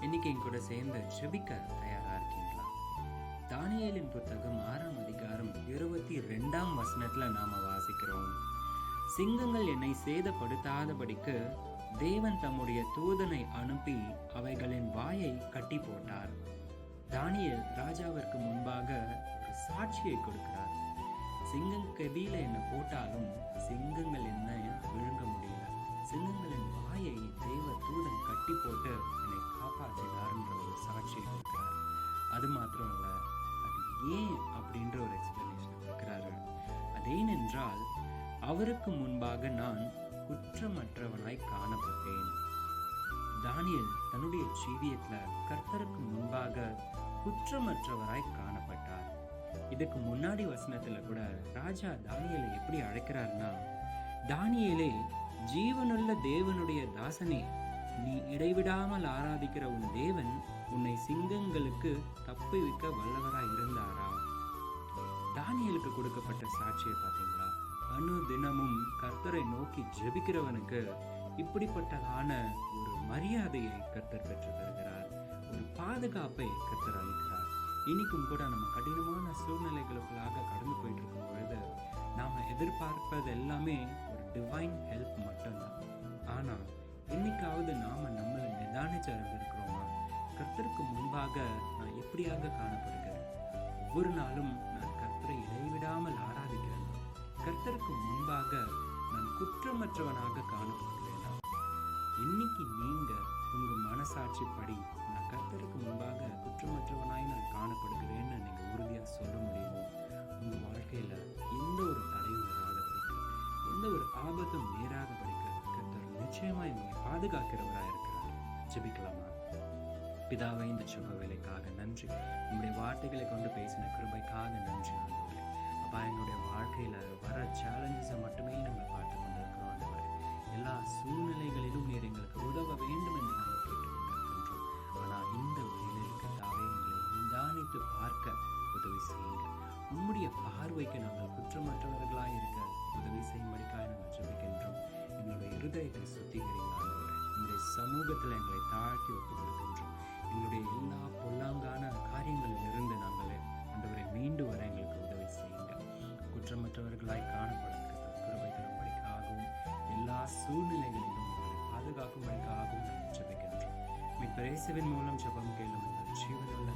இன்னைக்கு என் கூட சேர்ந்து ஜெபிக்க தயாரா இருக்கீங்களா? தானியேலின் புத்தகம் 6ஆம் அதிகாரம் 22ஆம் வசனத்துல நாம வாசிக்கிறோம். சிங்கங்கள் என்னை சேதப்படுத்தாதபடிக்கு தேவன் தம்முடைய தூதனை அனுப்பி அவைகளின் வாயை கட்டி போட்டார். தானியேல் ராஜாவிற்கு முன்பாக ஒரு சாட்சியை கொடுக்கிறார். சிங்கம் கெபியில என்ன போட்டாலும் சிங்கங்கள் என்ன விழுங்க முடியல. சிங்கங்களின் வாயை தேவ தூதன் கட்டி போட்டு என்னை காப்பாற்றினார்ன்ற ஒரு சாட்சியை கொடுக்கிறார். அது மாத்திரம் இல்ல, அது ஏன் அப்படின்ற ஒரு எக்ஸ்பிளனேஷன் கொடுக்கிறாரு. அது ஏனென்றால் அவருக்கு முன்பாக நான் குற்றமற்றவனாய் காணப்பட்டேன். தானியேல் தன்னுடைய ஜீவியத்துல கர்த்தருக்கு முன்பாக குற்றமற்றவராய் காணப்பட்டார். இதுக்கு முன்னாடி வசனத்துல கூட ராஜா தானியேலை எப்படி அழைக்கிறார்னா, தானியேலே, ஜீவனுள்ள தேவனுடைய தாசனே, நீ இடைவிடாமல் ஆராதிக்கிற உன் தேவன் உன்னை சிங்கங்களுக்கு தப்புவிக்க வல்லவராய் இருந்தாரா? தானியேலுக்கு கொடுக்கப்பட்ட சாட்சியை பார்த்தீங்களா? அனு தினமும் கர்த்தரை நோக்கி ஜெபிக்கிறவனுக்கு இப்படிப்பட்டதான ஒரு மரியாதையை கர்த்தர் பெற்று தருகிறார். ஒரு பாதுகாப்பை கர்த்தர் அளிக்கிறார். இன்னைக்கும் கூட நம்ம கடினமான சூழ்நிலைகளுக்குள்ளாக கடந்து போயிட்டு இருக்கும் பொழுது நாம எதிர்பார்ப்பது எல்லாமே ஒரு டிவைன் ஹெல்ப் மட்டும்தான். ஆனா என்னைக்காவது நாம நம்மளை நிதானிச்சு அறிந்திருக்கிறோமா? கர்த்தருக்கு முன்பாக நான் எப்படியாக காணப்படுகிறேன்? ஒவ்வொரு நாளும் நான் கர்த்தரை இடைவிடாமல் ஆராதிக்கிறேன். கர்த்தருக்கு முன்பாக நான் குற்றமற்றவனாக காணப்படுகிறேனா? இன்னைக்கு நீங்க உங்க மனசாட்சி படி நான் கர்த்தருக்கு முன்பாக குற்றமற்றவனாய் நான் காணப்படுகிறேன்னு நீங்க உறுதியா சொல்ல முடியுமோ? உங்க வாழ்க்கையில எந்த ஒரு தடையும் வராதபடிக்கு, எந்த ஒரு ஆபத்தும் நேராதபடிக்கு கர்த்தர் நிச்சயமாய் உங்களை பாதுகாக்கிறவராக இருக்கிறார். ஜெபிக்கலாமா? பிதாவை, இந்த சுப வேலைக்காக நன்றி. உங்களுடைய வார்த்தைகளை கொண்டு பேசின கிருபைக்காக நன்றி ஆண்டவரே. அப்பா, எங்களுடைய வாழ்க்கையில வர சேலஞ்சஸை மட்டுமே நாங்கள் பார்த்து கொண்டிருக்கிறோம் ஆண்டவரே. எல்லா சூழ்நிலைகளிலும் நீர் எங்களுக்கு உதவ வேண்டும் என்று நாங்கள் கேட்டுக்கொண்டிருக்கின்றோம். ஆனால் இந்த வேலைக்கு தாவே எங்களை நிதானித்து பார்க்க உதவி செய்யுங்க. உம்முடைய பார்வைக்கு நாங்கள் குற்றமற்றவர்களாக இருக்க உதவி செய்யும்படிக்காக நாங்கள் ஜெபிக்கின்றோம். எங்களுடைய இருதயத்தை சுத்திகரிங்க ஆண்டவரே. உங்களுடைய சமூகத்தில் எங்களை தாழ்த்தி ஒப்புக் கொடுக்கின்றோம். எங்களுடைய எல்லா பொல்லாங்கான காரியங்களிலிருந்து நாங்கள் ஆண்டவரை மீண்டு வர எங்களுக்கு உதவி செய்யுங்க. குற்றமற்றவர்களாய் காணப்படுகிற கிருபை தரும்படிக்காகவும் எல்லா சூழ்நிலைகளிலும் உங்களை பாதுகாக்கும்படிக்காகவும் நாங்கள் ஜெபிக்கின்றோம். மீட்பர் இயேசுவின் மூலம் ஜெபம் கேளும் எங்கள் ஜீவனுள்ள